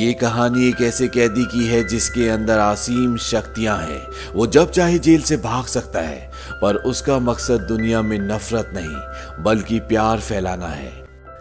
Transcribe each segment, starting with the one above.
ये कहानी एक ऐसे कैदी की है जिसके अंदर असीम शक्तियां हैं। वो जब चाहे जेल से भाग सकता है, पर उसका मकसद दुनिया में नफरत नहीं बल्कि प्यार फैलाना है।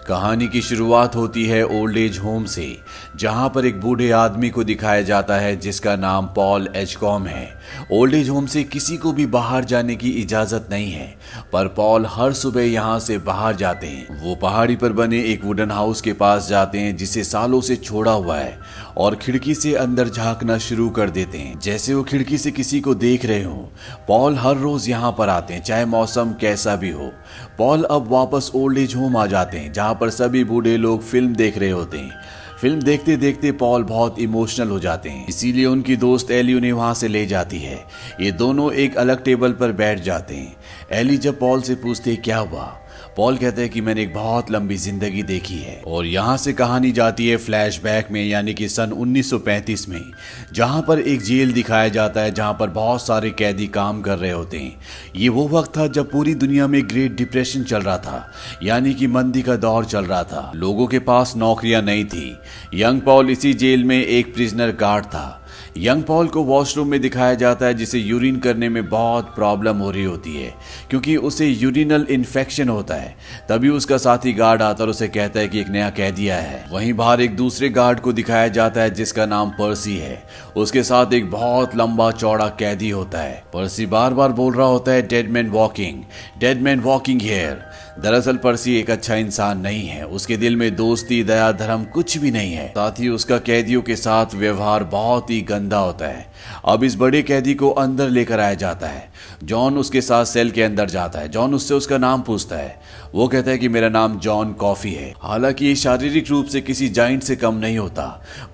कहानी की शुरुआत होती है ओल्ड एज होम से, जहां पर एक बूढ़े आदमी को दिखाया जाता है जिसका नाम पॉल एजकॉम है। ओल्ड एज होम से किसी को भी बाहर जाने की इजाजत नहीं है, पर पॉल हर सुबह यहां से बाहर जाते हैं। वो पहाड़ी पर बने एक वुडन हाउस के पास जाते हैं जिसे सालों से छोड़ा हुआ है, और खिड़की से अंदर झांकना शुरू कर देते हैं जैसे वो खिड़की से किसी को देख रहे हो। पॉल हर रोज यहाँ पर आते हैं, चाहे मौसम कैसा भी हो। पॉल अब वापस ओल्ड एज होम आ जाते हैं जहाँ पर सभी बूढ़े लोग फिल्म देख रहे होते हैं। फिल्म देखते देखते पॉल बहुत इमोशनल हो जाते हैं, इसीलिए उनकी दोस्त एली उन्हें वहां से ले जाती है। ये दोनों एक अलग टेबल पर बैठ जाते हैं। एली जब पॉल से पूछते क्या हुआ, पॉल कहते हैं कि मैंने एक बहुत लंबी जिंदगी देखी है। और यहाँ से कहानी जाती है फ्लैशबैक में, यानी कि सन 1935 में, जहाँ पर एक जेल दिखाया जाता है जहाँ पर बहुत सारे कैदी काम कर रहे होते हैं। ये वो वक्त था जब पूरी दुनिया में ग्रेट डिप्रेशन चल रहा था, यानी कि मंदी का दौर चल रहा था। लोगों के पास नौकरियां नहीं थी। यंग पॉल इसी जेल में एक प्रिजनर गार्ड था। यंग पॉल को वॉशरूम में दिखाया जाता है जिसे यूरिन करने में बहुत प्रॉब्लम हो रही होती है, क्योंकि उसे यूरिनल इन्फेक्शन होता है। तभी उसका साथी गार्ड आता है और उसे कहता है कि एक नया कैदी आया है। वहीं बाहर एक दूसरे गार्ड को दिखाया जाता है जिसका नाम पर्सी है। उसके साथ एक बहुत लंबा चौड़ा कैदी होता है। पर्सी बार बार बोल रहा होता है डेड मैन वॉकिंग हियर। दरअसल पर्सी एक अच्छा इंसान नहीं है। उसके दिल में दोस्ती, दया, धर्म कुछ भी नहीं है। साथ ही उसका कैदियों के साथ व्यवहार बहुत ही गंदा होता है। अब इस बड़े कैदी को अंदर लेकर आया जाता है। जॉन उसके साथ सेल के अंदर जाता है। जॉन उससे उसका नाम पूछता है। वो कहता है कि मेरा नाम जॉन कॉफी है। हालांकि ये शारीरिक रूप से किसी जाइंट से कम नहीं होता,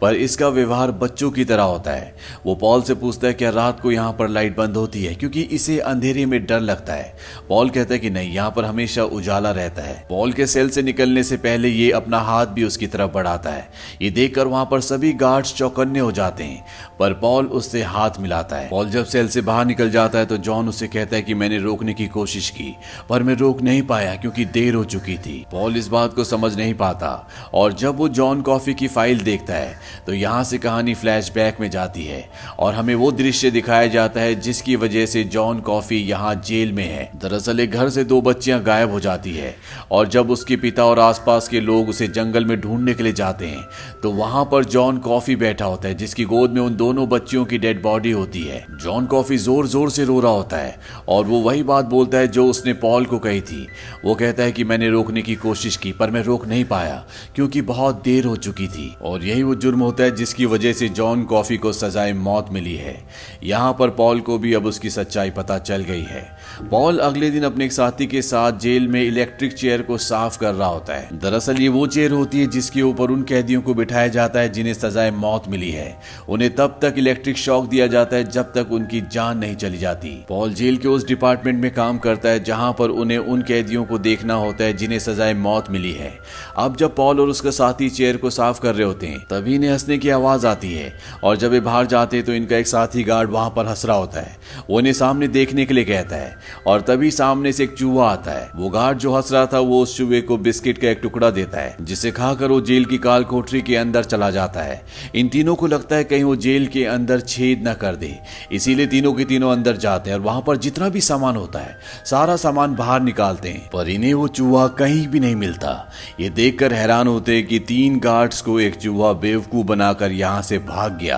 पर इसका व्यवहार बच्चों की तरह होता है। वो पॉल से पूछता है क्या रात को यहाँ पर लाइट बंद होती है, क्योंकि इसे अंधेरे में डर लगता है। पॉल कहता है कि नहीं, यहाँ पर हमेशा उजाला रहता है। पॉल के सेल से निकलने से पहले ये अपना हाथ भी उसकी तरफ बढ़ाता है। ये देखकर वहां पर सभी गार्ड्स चौकन्ने हो जाते हैं, पर पॉल उससे हाथ मिलाता है। पॉल जब सेल से बाहर निकल जाता है तो जॉन उससे कहता है कि मैंने रोकने की कोशिश की, पर मैं रोक नहीं पाया क्योंकि देर हो चुकी थी। पॉल इस बात को समझ नहीं पाता, और जब वो जॉन कॉफी की फाइल देखता है तो यहाँ से कहानी फ्लैशबैक में जाती है और हमें वो दृश्य दिखाया जाता है जिसकी वजह से जॉन कॉफी यहाँ जेल में है। दरअसल एक घर से 2 बच्चियां गायब हो जाती है, और जब उसके पिता और आसपास के लोग उसे जंगल में ढूंढने के लिए जाते हैं तो वहां पर जॉन कॉफी बैठा होता है जिसकी गोद में उन दोनों बच्चियों की डेड बॉडी होती है। जॉन कॉफी जोर जोर से रो रहा होता है और वो वही बात बोलता है जो उसने पॉल को कही थी। वो कहता है कि मैंने रोकने की कोशिश की, पर मैं रोक नहीं पाया क्योंकि बहुत देर हो चुकी थी। और यही वो जुर्म होता है जिसकी वजह से जॉन कॉफी को सजाए मौत मिली है। यहाँ पर पॉल को भी अब उसकी सच्चाई पता चल गई है। पॉल अगले दिन अपने एक साथी के साथ जेल में इलेक्ट्रिक चेयर को साफ कर रहा होता है। दरअसल ये वो चेयर होती है जिसके ऊपर उन कैदियों को बिठाया जाता है जिन्हें सजाए मौत मिली है। उन्हें तब तक इलेक्ट्रिक शॉक दिया जाता है जब तक उनकी जान नहीं चली जाती। पॉल जेल के उस डिपार्टमेंट में काम करता है जहां पर उन्हें उन कैदियों को देखना होता है जिन्हें सजाए मौत मिली है। अब जब पॉल और उसका साथी चेयर को साफ कर रहे होते हैं तभी इन्हें हंसने की आवाज आती है, और जब वे बाहर जाते हैं तो इनका एक साथी गार्ड वहां पर हंस रहा होता है। वो इन्हें सामने देखने के लिए कहता है, और तभी सामने से एक चूहा आता है। वो गार्ड जो हंस रहा था वो उस चूहे को बिस्किट का एक टुकड़ा देता है, जिसे खाकर वो जेल की काल कोठरी के अंदर चला जाता है। इन तीनों को लगता है कहीं वो जेल के अंदर छेद न कर दे, इसीलिए तीनों के तीनों अंदर जाते हैं और वहां पर जितना भी सामान होता है सारा सामान बाहर निकालते हैं, पर इन्हें वो चूहा कहीं भी नहीं मिलता। ये देखकर हैरान होते हैं कि 3 गार्ड्स को एक चूहा बेवकूफ बनाकर यहाँ से भाग गया।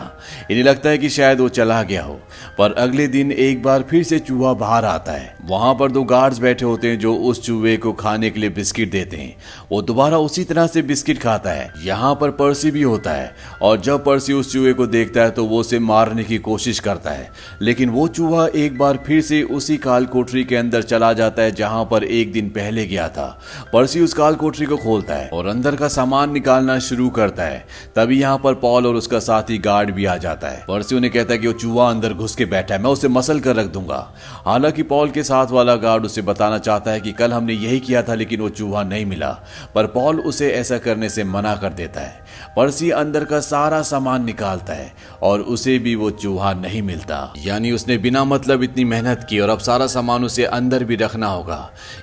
इन्हें लगता है कि शायद वो चला गया हो, पर अगले दिन एक बार फिर से चूहा बाहर आता है। वहां पर 2 गार्ड्स बैठे होते हैं जो उस चूहे को खाने के लिए बिस्किट देते हैं। वो दोबारा उसी तरह से बिस्किट खाता है। यहाँ पर पर्सी भी होता है, और जब पर्सी उस चूहे को देखता है तो वो उसे मारने की कोशिश करता है, लेकिन वो चूहा एक बार फिर से उसी काल कोठरी के अंदर चला जाता है जहां पर एक दिन पहले गया था। पर्सी उस काल कोठरी को खोलता है और अंदर का सामान निकालना शुरू करता है। तभी यहाँ पर पॉल और उसका साथी गार्ड भी आ जाता है। पर्सी उन्हें कहता है कि वो चूहा अंदर घुस के बैठा है, मैं उसे मसल कर रख दूंगा। हालांकि पॉल के साथ वाला गार्ड उसे बताना चाहता है कि कल हमने यही किया था लेकिन वो चूहा नहीं मिला, पर पॉल उसे ऐसा करने से मना कर देता है। पर्सी अंदर का सारा सामान निकालता है और उसे भी वो चूहा नहीं मिलता। यानी उसने बिना मतलब इतनी मेहनत की और अब सारा सामान उसे अंदर भी रखना होगा।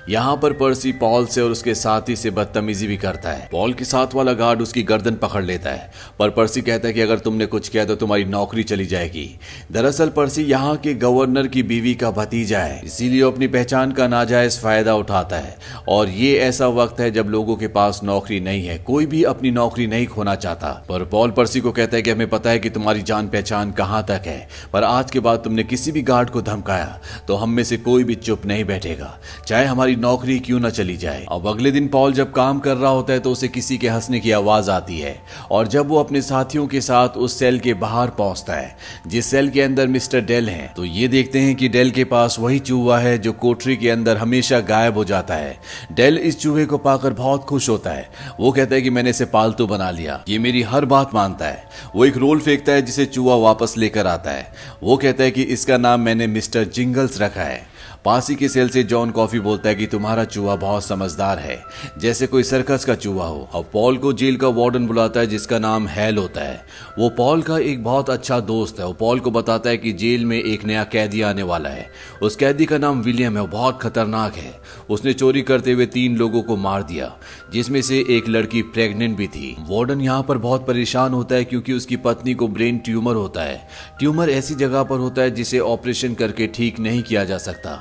यहाँ पर पर्सी पॉल से और उसके साथी से बदतमीजी भी करता है। पॉल के साथ वाला गार्ड उसकी गर्दन पकड़ लेता है, पर पर्सी कहता है कि अगर तुमने कुछ किया तो तुम्हारी नौकरी चली जाएगी। दरअसल पर्सी यहाँ के गवर्नर की बीवी का भतीजा है, इसीलिए वो अपनी पहचान का नाजायज फायदा उठाता है। और ये ऐसा वक्त है जब लोगों के पास नौकरी नहीं है, कोई भी अपनी नौकरी नहीं खोना चाहता। पर पॉल पर्सी को कहता है कि हमें पता है कि तुम्हारी जान पहचान कहां तक है, पर आज के बाद तुमने किसी भी गार्ड को धमकाया तो हम में से कोई भी चुप नहीं बैठेगा, चाहे हमारी नौकरी क्यों न चली जाए। अब अगले दिन पॉल जब काम कर रहा होता है तो उसे किसी के हंसने की आवाज आती है, और जब वो अपने साथियों के साथ उस सेल के बाहर पहुंचता है जिस सेल के अंदर मिस्टर डेल हैं, तो ये देखते हैं कि डेल के पास वही चूहा है जो कोठरी के अंदर हमेशा गायब हो जाता है। डेल इस चूहे को पाकर बहुत खुश होता है। वो कहता है कि मैंने इसे पालतू बना लिया, ये मेरी हर बात मानता है। वो एक रोल फेंकता है जिसे चूहा वापस लेकर आता है। वो कहता है कि इसका नाम मैंने मिस्टर जिंगल्स रखा है। पास ही के सेल से जॉन कॉफी बोलता है कि तुम्हारा चूहा बहुत समझदार है, जैसे कोई सर्कस का चूहा हो। अब पॉल को जेल का वार्डन बुलाता है जिसका नाम हैल होता है। वो पॉल का एक बहुत अच्छा दोस्त है। वो पॉल को बताता है कि जेल में एक नया कैदी आने वाला है। उस कैदी का नाम विलियम है, वो बहुत खतरनाक है। उसने चोरी करते हुए 3 लोगों को मार दिया, जिसमें से एक लड़की प्रेग्नेंट भी थी। वार्डन यहाँ पर बहुत परेशान होता है क्योंकि उसकी पत्नी को ब्रेन ट्यूमर होता है। ट्यूमर ऐसी जगह पर होता है जिसे ऑपरेशन करके ठीक नहीं किया जा सकता।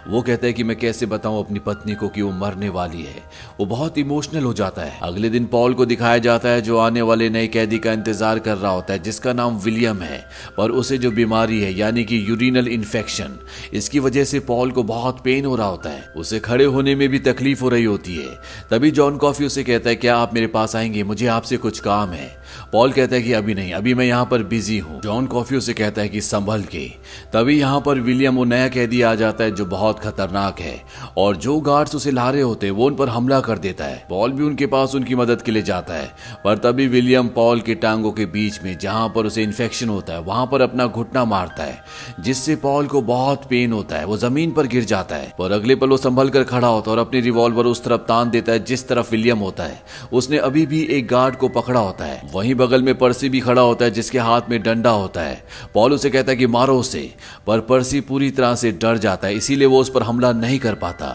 वो कहता है कि मैं कैसे बताऊं अपनी पत्नी को कि वो मरने वाली है। वो बहुत इमोशनल हो जाता है। अगले दिन पॉल को दिखाया जाता है जो आने वाले नए कैदी का इंतजार कर रहा होता है जिसका नाम विलियम है, पर उसे जो बीमारी है यानी कि यूरिनल इन्फेक्शन, इसकी वजह से पॉल को बहुत पेन हो रहा होता है। उसे खड़े होने में भी तकलीफ हो रही होती है। तभी जॉन कॉफी उसे कहता है क्या आप मेरे पास आएंगे, मुझे आपसे कुछ काम है। पॉल कहता है कि अभी नहीं, अभी मैं यहाँ पर बिजी हूँ। जॉन कॉफी उसे कहता है कि संभल के। तभी यहाँ पर विलियम वो नया कैदी आ जाता है जो बहुत खतरनाक है, और जो गार्ड्स उसे ला रहे होते हैं वो उन पर हमला कर देता है। पॉल भी उनके पास उनकी मदद के लिए जाता है, पर तभी विलियम पॉल के टांगों के बीच में जहां पर उसे इन्फेक्शन होता है वहां पर अपना घुटना मारता है, जिससे पॉल को बहुत पेन होता है। वो जमीन पर गिर जाता है, पर अगले पल वो संभल कर खड़ा होता है और अपनी रिवॉल्वर उस तरफ तान देता है जिस तरफ विलियम होता है। उसने अभी भी एक गार्ड को पकड़ा होता है। वहीं बगल में पर्सी भी खड़ा होता है जिसके हाथ में डंडा होता है। पॉल उसे कहता है कि मारो उसे, पर पर्सी पूरी तरह से डर जाता है, इसीलिए वो उस पर हमला नहीं कर पाता।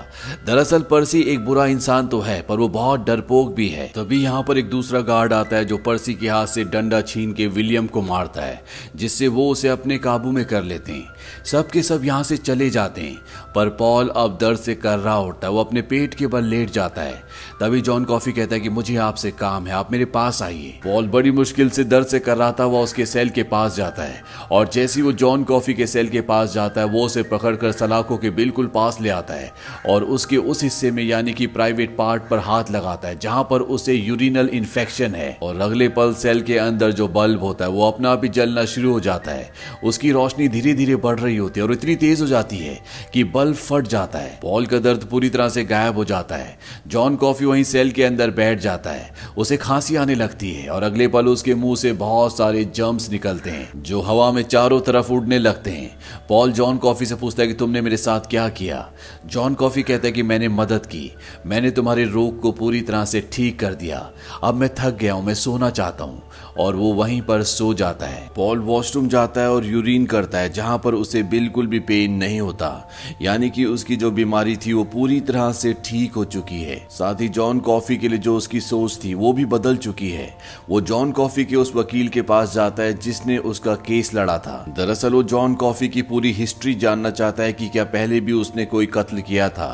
दरअसल पर्सी एक बुरा इंसान तो है, पर वो बहुत डरपोक भी है। तभी यहाँ पर एक दूसरा गार्ड आता है जो पर्सी के हाथ से डंडा छीन के विलियम को मारता है, जिससे वो उसे अपने काबू में कर लेते हैं। सब के सब यहाँ से चले जाते हैं, पर पॉल अब दर्द से कर रहा होता है। वो अपने पेट के बल लेट जाता है। तभी जॉन कॉफी कहता है कि मुझे आपसे काम है, आप मेरे पास आइए। पॉल बड़ी मुश्किल से दर्द से कर रहा था, वह उसके सेल के पास जाता है, और जैसे वो जॉन कॉफी के सेल के पास जाता है वो उसे पकड़कर सलाखों के बिल्कुल पास ले आता है और उसके उस हिस्से में यानी कि प्राइवेट पार्ट पर हाथ लगाता है जहां पर उसे यूरिनल इन्फेक्शन है। और अगले पल सेल के अंदर जो बल्ब होता है वो अपना आप ही जलना शुरू हो जाता है। उसकी रोशनी धीरे धीरे बढ़ रही होती है और इतनी तेज हो जाती है कि बल्ब फट जाता है। पॉल का दर्द पूरी तरह से गायब हो जाता है। जॉन कॉफी वहीं सेल के अंदर बैठ जाता है। उसे खांसी आने लगती है और अगले पल उसके मुंह से बहुत सारे जर्म्स निकलते हैं जो हवा में चारों तरफ उड़ने लगते हैं। पॉल जॉन कॉफी से पूछता है कि तुमने मेरे साथ क्या किया। जॉन कॉफी कहता है कि मैंने मदद की, मैंने तुम्हारे रोग को पूरी तरह से ठीक कर दिया। अब मैं थक गया हूं, मैं सोना चाहता हूं। और वो वहीं पर सो जाता है। पॉल वॉशरूम जाता है और यूरिन करता है जहां पर उसे बिल्कुल भी पेन नहीं होता, यानी कि उसकी जो बीमारी थी वो पूरी तरह से ठीक हो चुकी है। साथ ही जॉन कॉफी के लिए जो उसकी सोच थी वो भी बदल चुकी है। वो जॉन कॉफी के उस वकील के पास जाता है जिसने उसका केस लड़ा था। दरअसल वो जॉन कॉफी की पूरी हिस्ट्री जानना चाहता है कि क्या पहले भी उसने कोई कत्ल किया था,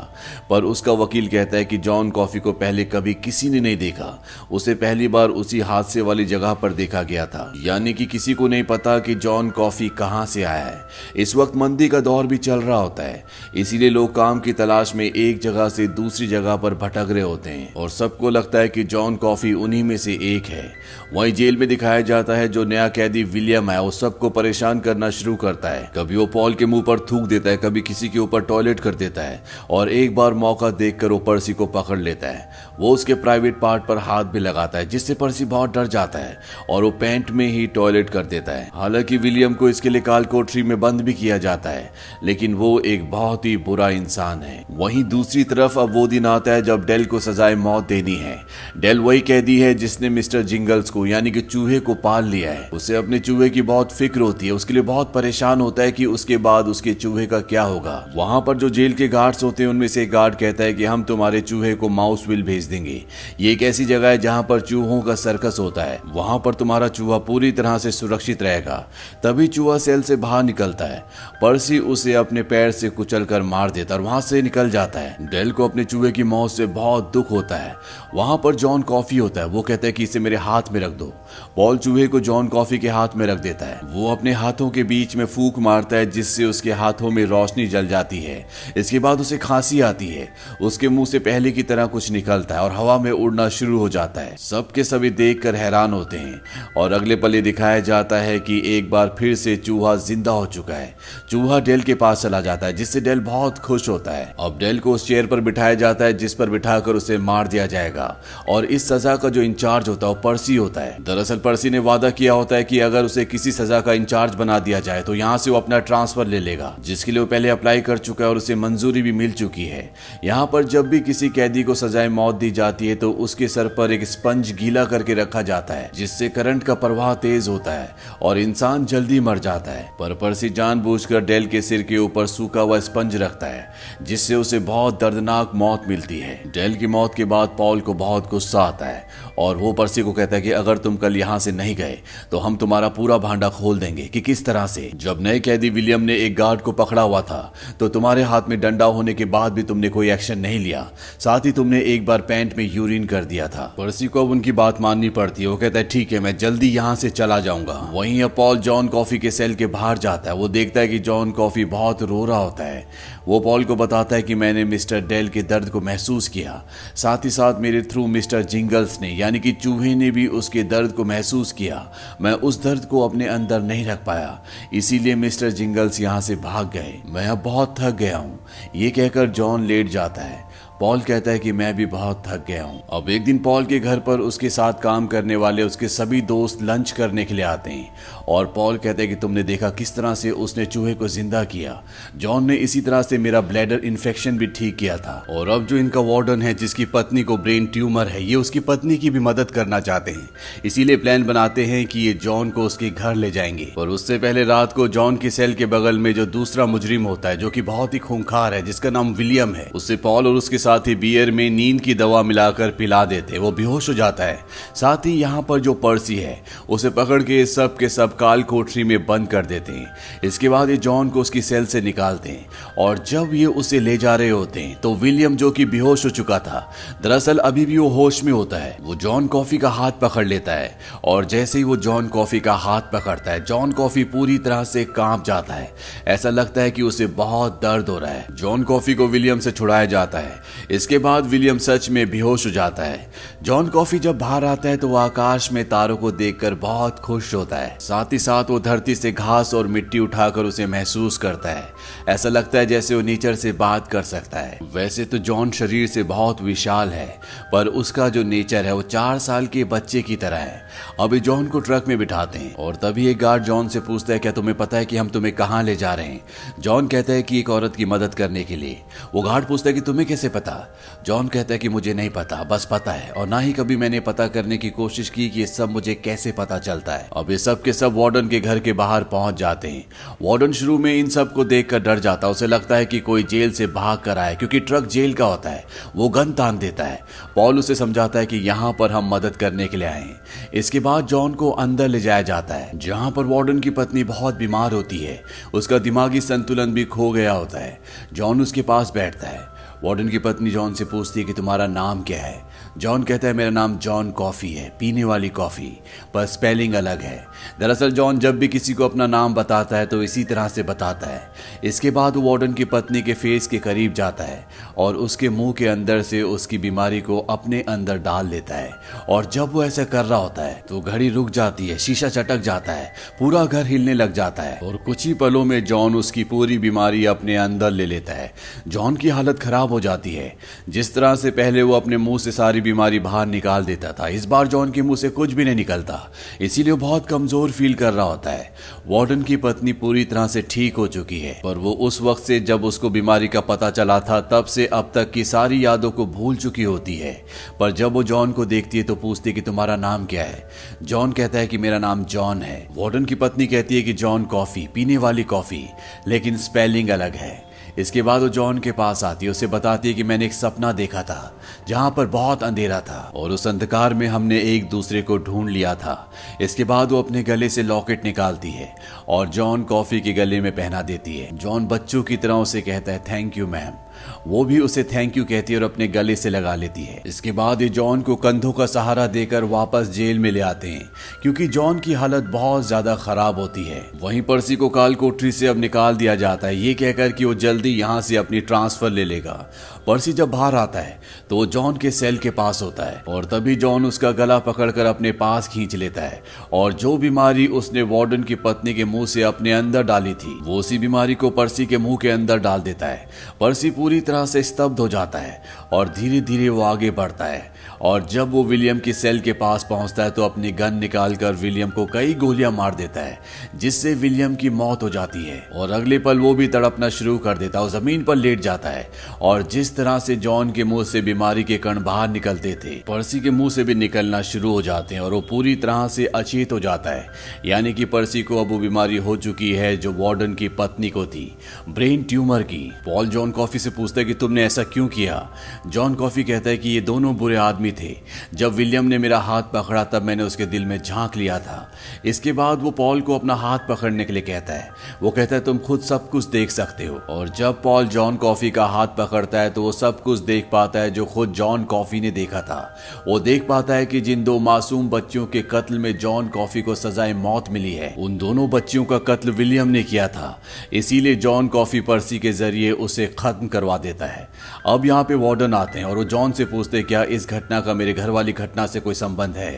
पर उसका वकील कहता है कि जॉन कॉफी को पहले कभी किसी ने नहीं देखा। उसे पहली बार उसी हादसे वाली जगह पर देखा गया था, यानी कि किसी को नहीं पता कि जॉन कॉफी कहां से आया है। इस वक्त मंदी का दौर भी चल रहा होता है, इसीलिए लोग काम की तलाश में एक जगह से दूसरी जगह पर भटक रहे होते हैं और सबको लगता है कि जॉन कॉफी उन्हीं में से एक है। वहीं जेल में दिखाया जाता है जो नया कैदी विलियम है वो सबको परेशान करना शुरू करता है। कभी वो पॉल के मुंह पर थूक देता है, कभी किसी के ऊपर टॉयलेट कर देता है और एक बार मौका देखकर वो पर्सी को पकड़ लेता है। वो उसके प्राइवेट पार्ट पर हाथ भी लगाता है, जिससे पर्सी बहुत डर जाता है और वो पैंट में ही टॉयलेट कर देता है। हालांकि विलियम को इसके लिए काल कोठरी में बंद भी किया जाता है, लेकिन वो एक बहुत ही बुरा इंसान है। वहीं दूसरी तरफ अब वो दिन आता है जब डेल को सजाए मौत देनी है। डेल वही कैदी है जिसने मिस्टर जिंगल्स को यानी कि चूहे को पाल लिया है। उसे अपने चूहे की बहुत फिक्र होती है, उसके लिए बहुत परेशान होता है कि उसके बाद उसके चूहे का क्या होगा। वहां पर जो जेल के गार्ड्स होते हैं उनमें से एक गार्ड कहता है कि हम तुम्हारे चूहे को माउसविल भेज देंगे। ये एक ऐसी जगह है जहां पर चूहों का सर्कस होता है, वहां पर तुम्हारा चूहा पूरी तरह से सुरक्षित रहेगा। तभी चूहा सेल से बाहर निकलता है। पर्सी उसे अपने पैर से कुचल कर मार देता है और वहां से निकल जाता है। डेल को अपने चूहे की मौत से बहुत दुख होता है। वहां पर जॉन कॉफी होता है, वो कहता है कि इसे मेरे हाथ में रख दो। पॉल चूहे को जॉन कॉफी के हाथ में रख देता है। वो अपने हाथों के बीच में फूंक मारता है, जिससे उसके हाथों में रोशनी जल जाती है। इसके बाद उसे खांसी आती है। उसके मुंह से पहले की तरह कुछ निकलता है और हवा में उड़ना शुरू हो जाता है। सबके सभी देखकर हैरान होते हैं और अगले पल दिखाया जाता है कि एक बार फिर से चूहा जिंदा हो चुका है। चूहा डेल के पास चला जाता है, जिससे डेल बहुत खुश होता है। अब डेल को उस चेयर पर बिठाया जाता है जिस पर बिठाकर उसे मार दिया जाएगा और इस सजा का जो इंचार्ज होता है वो पर्सी होता है। दरअसल पर्सी ने वादा किया होता है कि अगर उसे किसी सजा का इंचार्ज बना दिया जाए तो यहाँ से वो अपना ट्रांसफर ले लेगा, जिसके लिए वो पहले अप्लाई कर चुका है और उसे मंजूरी भी मिल चुकी है। यहाँ पर जब भी किसी कैदी को सजाए मौत दी जाती है तो उसके सर पर एक स्पंज गीला करके रखा जाता है, जिससे करंट का प्रवाह तेज होता है और इंसान जल्दी मर जाता है। पर पर्सी जानबूझकर डेल के सिर के ऊपर सूखा हुआ स्पंज रखता है, जिससे उसे बहुत दर्दनाक मौत मिलती है। डेल की मौत के बाद पॉल को बहुत गुस्सा आता है और वो पर्सी को कहता है कि अगर तुम कल यहाँ से नहीं गए तो हम तुम्हारा पूरा भांडा खोल देंगे। कि किस तरह से? जब नए कैदी विलियम ने एक गार्ड को पकड़ा हुआ था तो तुम्हारे हाथ में डंडा होने के बाद भी तुमने कोई एक्शन नहीं लिया, साथ ही तुमने एक बार पैंट में यूरिन कर दिया था। पर्सी को अब उनकी बात माननी पड़ती है। वो कहता है ठीक है, मैं जल्दी यहाँ से चला जाऊंगा। वहीं अब पॉल जॉन कॉफी के सेल के बाहर जाता है। वो देखता है कि जॉन कॉफी बहुत रो रहा होता है। वो पॉल को बताता है कि मैंने मिस्टर डेल के दर्द को महसूस किया, साथ ही साथ मेरे थ्रू मिस्टर जिंगल्स ने यानी कि चूहे ने भी उसके दर्द को महसूस किया। मैं उस दर्द को अपने अंदर नहीं रख पाया, इसीलिए मिस्टर जिंगल्स यहाँ से भाग गए। मैं अब बहुत थक गया हूँ। ये कहकर जॉन लेट जाता है। पॉल कहता है कि मैं भी बहुत थक गया हूँ। अब एक दिन पॉल के घर पर उसके साथ काम करने वाले उसके सभी दोस्त लंच करने के लिए आते हैं और पॉल कहता है कि तुमने देखा किस तरह से उसने चूहे को जिंदा किया। जॉन ने इसी तरह से मेरा ब्लैडर इन्फेक्शन भी ठीक किया था और अब जो इनका वार्डन है जिसकी पत्नी को ब्रेन ट्यूमर है, ये उसकी पत्नी की भी मदद करना चाहते हैं। इसीलिए प्लान बनाते हैं कि ये जॉन को उसके घर ले जाएंगे। और उससे पहले रात को जॉन के सेल के बगल में जो दूसरा मुजरिम होता है जो कि बहुत ही खूंखार है, जिसका नाम विलियम है, उससे पॉल और उसके साथ ही बियर में नींद की दवा मिलाकर पिला देते। वो बेहोश हो जाता है। साथ ही यहाँ पर जो पर्सी है उसे पकड़ के सब के सब काल कोठरी में बंद कर देते हैं। इसके बाद ये जॉन को उसकी सेल से निकालते हैं और जब ये उसे ले जा रहे होते हैं तो विलियम जो कि बेहोश हो चुका था, दरअसल अभी भी वो होश में होता है। वो जॉन कॉफी का हाथ पकड़ लेता है और जैसे ही वो जॉन कॉफी का हाथ पकड़ता है, जॉन कॉफी पूरी तरह से कांप जाता है। ऐसा लगता है कि उसे बहुत दर्द हो रहा है। जॉन कॉफी को विलियम से छुड़ाया जाता है। इसके बाद विलियम सच में बेहोश हो जाता है। जॉन कॉफी जब बाहर आता है तो वो आकाश में तारों को देखकर बहुत खुश होता है। साथ ही साथ वो धरती से घास और मिट्टी उठाकर उसे महसूस करता है। ऐसा लगता है जैसे वो नेचर से बात कर सकता है। वैसे तो जॉन शरीर से बहुत विशाल है, पर उसका जो नेचर है वो 4 साल के बच्चे की तरह है। अभी जॉन को ट्रक में बिठाते हैं और तभी एक गार्ड जॉन से पूछता है क्या तुम्हें पता है कि हम तुम्हें कहाँ ले जा रहे हैं? जॉन कहता है कि एक औरत की मदद करने के लिए। वो गार्ड पूछता है कि तुम्हें कैसे पता? जॉन कहता है कि मुझे नहीं पता, बस पता है और ना ही कभी मैंने पता करने की कोशिश की कि ये सब मुझे कैसे पता चलता है। अब ये सब के सब वार्डन के घर के बाहर पहुंच जाते हैं। वार्डन शुरू में इन सब को देखकर डर जाता है। उसे लगता है कि कोई जेल से भाग कर आए, क्योंकि ट्रक जेल का होता है। वो गन तान देता है। पॉल उसे समझाता है कि यहाँ पर हम मदद करने के लिए आए हैं। इसके बाद जॉन को अंदर ले जाया जाता है, जहाँ पर वार्डन की पत्नी बहुत बीमार होती है। उसका दिमागी संतुलन भी खो गया होता है। जॉन उसके पास बैठता है। वार्डन की पत्नी जॉन से पूछती है कि तुम्हारा नाम क्या है? जॉन कहता है मेरा नाम जॉन कॉफी है, पीने वाली कॉफी, पर स्पेलिंग अलग है। दरअसल जॉन जब भी किसी को अपना नाम बताता है तो इसी तरह से बताता है। इसके बाद वो वार्डन की पत्नी के फेस के करीब जाता है और उसके मुंह के अंदर से उसकी बीमारी को अपने अंदर डाल लेता है। और जब वो ऐसा कर रहा होता है तो घड़ी रुक जाती है, शीशा चटक जाता है, पूरा घर हिलने लग जाता है और कुछ ही पलों में जॉन उसकी पूरी बीमारी अपने अंदर ले लेता है। जॉन की हालत खराब हो जाती है। जिस तरह से पहले वो अपने मुंह से सारी बीमारी बाहर निकाल देता था। इस बार जॉन के मुंह से कुछ भी नहीं निकलता, इसीलिए वो बहुत कमजोर फील कर रहा होता है। वार्डन की पत्नी पूरी तरह से ठीक हो चुकी है, पर वो उस वक्त से जब उसको बीमारी का पता चला था तब से अब तक की सारी यादों को भूल चुकी होती है। पर जब वो जॉन को देखती है तो पूछती है कि तुम्हारा नाम क्या है। जॉन कहता है कि मेरा नाम जॉन है। वार्डन की पत्नी कहती है कि जॉन कॉफी, पीने वाली कॉफी, लेकिन स्पेलिंग अलग है। इसके बाद वो जॉन के पास आती है, उसे बताती है कि मैंने एक सपना देखा था जहां पर बहुत अंधेरा था और उस अंधकार में हमने एक दूसरे को ढूंढ लिया था। इसके बाद वो अपने गले से लॉकेट निकालती है और जॉन कॉफी के गले में पहना देती है। जॉन बच्चों की तरह उसे कहता है थैंक यू मैम। वो भी उसे थैंक यू कहती है और अपने गले से लगा लेती है। इसके बाद ये जॉन को कंधों का सहारा देकर वापस जेल में ले आते हैं, क्योंकि जॉन की हालत बहुत ज्यादा खराब होती है। वहीं पर्सी को काल कोठरी से अब निकाल दिया जाता है, ये कहकर कि वो जल्दी यहाँ से अपनी ट्रांसफर ले लेगा। पर्सी जब बाहर आता है तो वो जॉन के सेल के पास होता है और तभी जॉन उसका गला पकड़कर अपने पास खींच लेता है और जो बीमारी उसने वार्डन की पत्नी के मुंह से अपने अंदर डाली थी वो उसी बीमारी को पर्सी के मुंह के अंदर डाल देता है। पर्सी पूरी तरह से स्तब्ध हो जाता है और धीरे धीरे वो आगे बढ़ता है और जब वो विलियम की सेल के पास पहुंचता है तो अपनी गन निकालकर विलियम को कई गोलियां मार देता है, जिससे विलियम की मौत हो जाती है और अगले पल वो भी तड़पना शुरू कर देता है और जमीन पर लेट जाता है। और जिस तरह से जॉन के मुंह से बीमारी के कण बाहर निकलते थे, पर्सी के मुंह से भी निकलना शुरू हो जाते हैं और वो पूरी तरह से अचेत हो जाता है। यानी कि पर्सी को अब वो बीमारी हो चुकी है जो वार्डन की पत्नी को थी, ब्रेन ट्यूमर की। पॉल जॉन कॉफी से पूछता है कि तुमने ऐसा क्यों किया। जॉन कॉफी कहता है कि ये दोनों बुरे आदमी थे। जब विलियम ने मेरा हाथ पकड़ा तब मैंने उसके दिल में झांक लिया था। इसके बाद वो पॉल को अपना हाथ पकड़ने के लिए कहता है। वो कहता है तुम खुद सब कुछ देख सकते हो। और जब पॉल जॉन कॉफी का हाथ पकड़ता है तो वो सब कुछ देख पाता है जो खुद जॉन कॉफी ने देखा था। वो देख पाता है कि जिन दो मासूम बच्चों के कत्ल में जॉन कॉफी को सजाए मौत मिली है, उन दोनों बच्चियों का कत्ल विलियम ने किया था। इसीलिए जॉन कॉफी पर्सी के जरिए उसे खत्म करवा देता है। अब यहाँ पे वार्डन आते हैं और वो जॉन से पूछते हैं क्या इस घटना का मेरे घर वाली घटना से कोई संबंध है।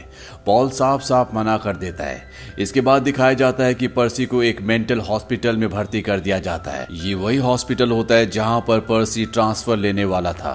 पॉल साफ साफ मना कर देता है। इसके बाद दिखाया जाता है कि पर्सी को एक मेंटल हॉस्पिटल में भर्ती कर दिया जाता है। ये वही हॉस्पिटल होता है जहां पर पर्सी ट्रांसफर लेने वाला था।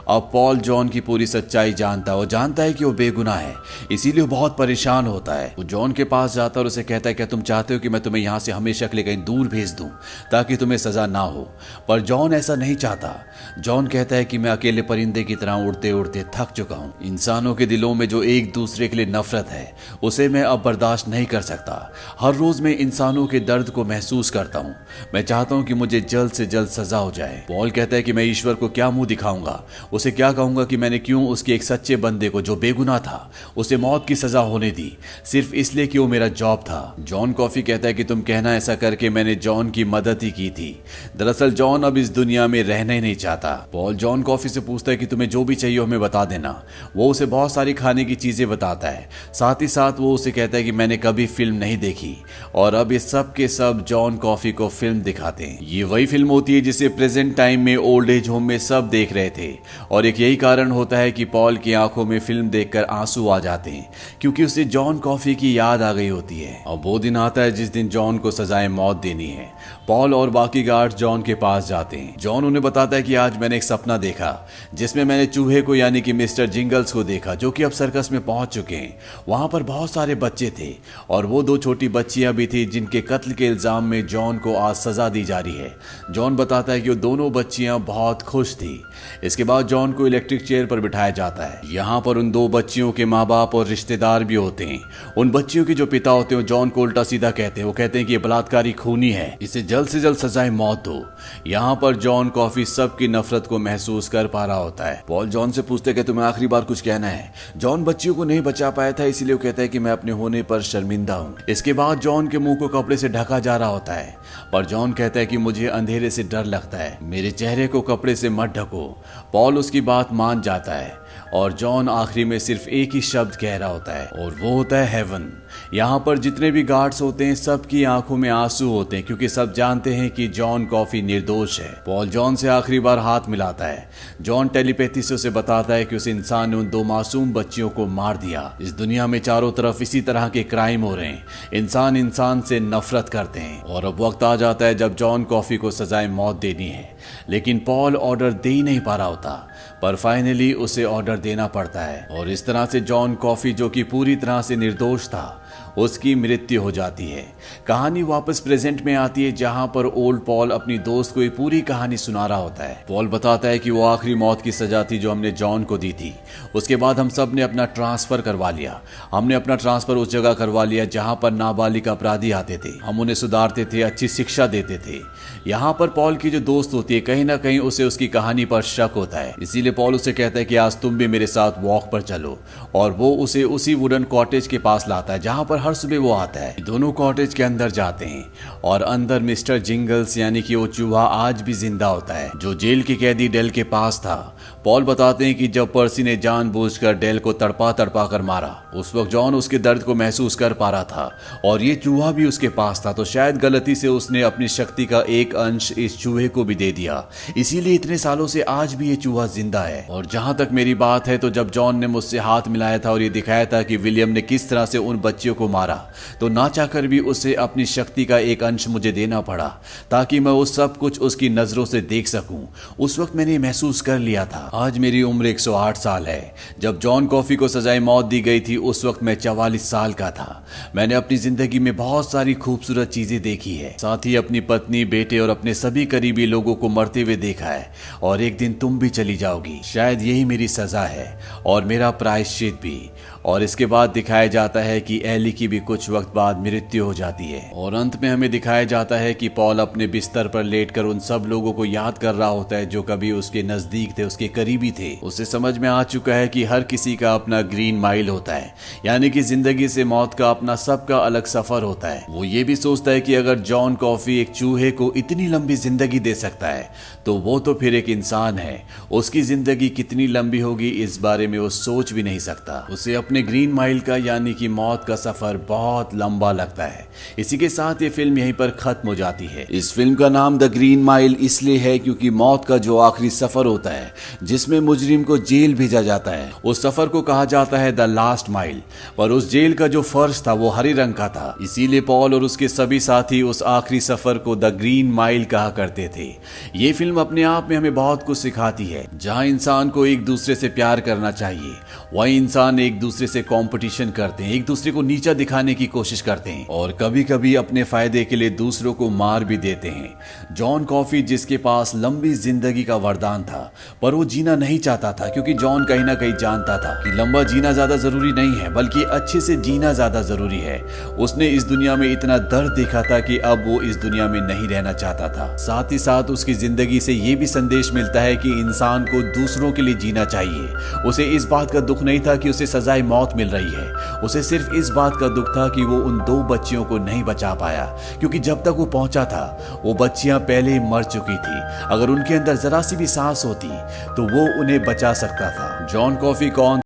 अब पॉल जॉन की पूरी सच्चाई जानता है। वो जानता है कि वो बेगुनाह है, इसीलिए वो बहुत परेशान होता है। वो जॉन के पास जाता है और उसे कहता है क्या तुम चाहते हो कि मैं तुम्हें यहाँ से हमेशा के लिए कहीं दूर भेज दूं ताकि तुम्हें सजा ना हो। पर जॉन ऐसा नहीं चाहता। जॉन कहता है कि मैं अकेले परिंदे की तरह उड़ते उड़ते थक चुका हूँ। इंसानों के दिलों में जो एक दूसरे के लिए नफरत है उसे मैं अब बर्दाश्त नहीं कर सकता। हर रोज मैं इंसानों के दर्द को महसूस करता हूँ। मैं चाहता हूँ कि मुझे जल्द से जल्द सजा हो जाए। पॉल कहता है कि मैं ईश्वर को क्या मुंह दिखाऊंगा, उसे क्या कहूंगा कि मैंने क्यों उसके एक सच्चे बंदे को जो बेगुनाह था उसे मौत की सजा होने दी, सिर्फ इसलिए कि वो मेरा जॉब था। जॉन कॉफी कहता है कि तुम कहना ऐसा करके मैंने जॉन की मदद ही की थी। दरअसल जॉन अब इस दुनिया में रहना ही नहीं चाहता। पॉल जॉन कॉफी से पूछता है कि तुम्हें जो भी चाहिए हमें बता देना। वो उसे बहुत सारी खाने की चीजें बताता है। साथ ही साथ वो उसे कहता है कि मैंने कभी फिल्म नहीं देखी और अब ये सब के सब जॉन कॉफी को फिल्म दिखाते हैं। ये वही फिल्म होती है जिसे प्रेजेंट टाइम में ओल्ड एज होम में सब देख रहे थे और एक यही कारण होता है कि पॉल की आंखों में फिल्म देखकर आंसू आ जाते हैं, क्योंकि उसे जॉन कॉफी की याद आ गई होती है। और वो दिन आता है जिस दिन जॉन को सजाए मौत देनी है। पॉल और बाकी गार्ड जॉन के पास जाते हैं। जॉन उन्हें बताता है कि आज मैंने एक सपना देखा जिसमें मैंने चूहे को यानी कि मिस्टर जिंगल्स को देखा, जो कि अब सर्कस में पहुंच चुके हैं। वहां पर बहुत सारे बच्चे थे और वो दो छोटी बच्चियां भी थी जिनके कत्ल के इल्जाम में जॉन को आज सजा दी जा रही है। जॉन बताता है कि वो दोनों बच्चियां बहुत खुश थी। इसके बाद जॉन को इलेक्ट्रिक चेयर पर बिठाया जाता है। यहाँ पर उन दो बच्चियों के माँ बाप और रिश्तेदार भी होते हैं। उन बच्चियों के जो पिता होते हैं जॉन को उल्टा सीधा कहते हैं। वो कहते हैं कि ये बलात्कारी खूनी है, इसे जल्द से जल्द सजाए मौत दो। यहाँ पर जॉन कॉफी सबकी नफरत को महसूस कर पा रहा होता है। पॉल जॉन से पूछते कि तुम्हें आखिरी बार कुछ कहना है। जॉन बच्चियों को नहीं बचा पाया था, इसीलिए वो कहता है कि मैं अपने होने पर शर्मिंदा हूँ। इसके बाद जॉन के मुंह को कपड़े से ढका जा रहा होता है, पर जॉन कहता है कि मुझे अंधेरे से डर लगता है, मेरे चेहरे को कपड़े से मत ढको। पॉल उसकी बात मान जाता है और जॉन आखिरी में सिर्फ एक ही शब्द कह रहा होता है और वो होता है हेवन। यहाँ पर जितने भी गार्ड्स होते हैं सबकी आंखों में आंसू होते हैं, क्योंकि सब जानते हैं कि जॉन कॉफी निर्दोष है। पॉल जॉन से आखिरी बार हाथ मिलाता है। जॉन टेलीपैथी से उसे बताता है कि उस इंसान ने उन दो मासूम बच्चियों को मार दिया। इस दुनिया में चारों तरफ इसी तरह के क्राइम हो रहे हैं। इंसान इंसान से नफरत करते हैं और अब वक्त आ जाता है जब जॉन कॉफी को सजाए मौत देनी है, लेकिन पॉल ऑर्डर दे ही नहीं पा रहा होता। पर फाइनली उसे ऑर्डर देना पड़ता है और इस तरह से जॉन कॉफी, जो कि पूरी तरह से निर्दोष था, उसकी मृत्यु हो जाती है। कहानी वापस प्रेजेंट में आती है, जहां पर ओल्ड पॉल अपनी दोस्त को ये पूरी कहानी सुना रहा होता है। पॉल बताता है कि वो आखिरी मौत की सजा थी जो हमने जॉन को दी थी। उसके बाद हम सब ने अपना ट्रांसफर करवा लिया। हमने अपना ट्रांसफर उस जगह करवा लिया जहां पर नाबालिग अपराधी आते थे। हम उन्हें सुधारते थे, अच्छी शिक्षा देते थे। यहाँ पर पॉल की जो दोस्त होती है, कहीं ना कहीं उसे उसकी कहानी पर शक होता है। इसीलिए पॉल उसे कहता है कि आज तुम भी मेरे साथ वॉक पर चलो, और वो उसे उसी वुडन कॉटेज के पास लाता है जहां पर हर सुबह वो आता है। दोनों कॉटेज के अंदर जाते हैं और अंदर मिस्टर जिंगल्स यानी कि वो चूहा आज भी जिंदा होता है, जो जेल के कैदी डेल के पास था। पॉल बताते हैं कि जब पर्सी ने जानबूझकर डेल को तड़पा तड़पा कर मारा, उस वक्त जॉन उसके दर्द को महसूस कर पा रहा था और ये चूहा भी उसके पास था, तो शायद गलती से उसने अपनी शक्ति का एक अंश इस चूहे को भी दे दिया। इसीलिए इतने सालों से आज भी ये चूहा जिंदा है। और जहां तक मेरी बात है, तो जब जॉन ने मुझसे हाथ मिलाया था और ये दिखाया था कि विलियम ने किस तरह से उन बच्चियों को मारा, तो ना चाहकर भी उसे अपनी शक्ति का एक अंश मुझे देना पड़ा, ताकि मैं उस सब कुछ उसकी नजरों से देख सकूं। उस वक्त मैंने महसूस कर लिया था। आज मेरी उम्र 108 साल है। जब जॉन कॉफी को सजाए मौत दी गई थी, उस वक्त मैं 44 साल का था। मैंने अपनी जिंदगी में बहुत सारी खूबसूरत चीजें देखी है, साथ ही अपनी पत्नी, बेटे और अपने सभी करीबी लोगों को मरते हुए देखा है। और एक दिन तुम भी चली जाओगी। शायद यही मेरी सजा है और मेरा प्रायश्चित भी। और इसके बाद दिखाया जाता है कि एली की भी कुछ वक्त बाद मृत्यु हो जाती है। और अंत में हमें दिखाया जाता है कि पॉल अपने बिस्तर पर लेटकर उन सब लोगों को याद कर रहा होता है जो कभी उसके नजदीक थे, उसके करीबी थे। उसे समझ में आ चुका है कि हर किसी का अपना ग्रीन माइल होता है, यानी कि जिंदगी से मौत का अपना सबका अलग सफर होता है। वो ये भी सोचता है कि अगर जॉन कॉफी एक चूहे को इतनी लंबी जिंदगी दे सकता है, तो वो तो फिर एक इंसान है। उसकी जिंदगी कितनी लंबी होगी, इस बारे में वो सोच भी नहीं सकता। उसे अपने ग्रीन माइल का यानी कि मौत का सफर बहुत लंबा लगता है। इसी के साथ ये फिल्म यहीं पर खत्म हो जाती है। इस फिल्म का नाम द ग्रीन माइल इसलिए है क्योंकि मौत का जो आखिरी सफर होता है, जिसमें मुजरिम को जेल भेजा जाता है, उस सफर को कहा जाता है द लास्ट माइल। पर उस जेल का जो फर्श था वो हरे रंग का था, इसीलिए पॉल और उसके सभी साथी उस आखिरी सफर को द ग्रीन माइल कहा करते थे। ये फिल्म अपने आप में हमें बहुत कुछ सिखाती है। जहां इंसान को एक दूसरे से प्यार करना चाहिए, वही इंसान एक दूसरे से कंपटीशन करते हैं, एक दूसरे को नीचा दिखाने की कोशिश करते हैं और कभी कभी अपने फायदे के लिए दूसरों को मार भी देते हैं। जॉन कॉफी, जिसके पास लंबी जिंदगी का वरदान था, पर वो जीना नहीं चाहता था, क्योंकि जॉन कहीं ना कहीं जानता था कि लंबा जीना ज्यादा जरूरी नहीं है, बल्कि अच्छे से जीना ज्यादा जरूरी है। उसने इस दुनिया में इतना दर्द देखा था कि अब वो इस दुनिया में नहीं रहना चाहता था। साथ ही साथ उसकी जिंदगी से ये भी संदेश मिलता है कि इंसान को दूसरों के लिए जीना चाहिए। उसे इस बात का दुख नहीं था कि उसे सजाए मौत मिल रही है, उसे सिर्फ इस बात का दुख था कि वो उन 2 बच्चियों को नहीं बचा पाया, क्योंकि जब तक वो पहुंचा था वो बच्चियां पहले ही मर चुकी थी। अगर उनके अंदर जरा सी भी सांस होती तो वो उन्हें बचा सकता था। जॉन कॉफी कौन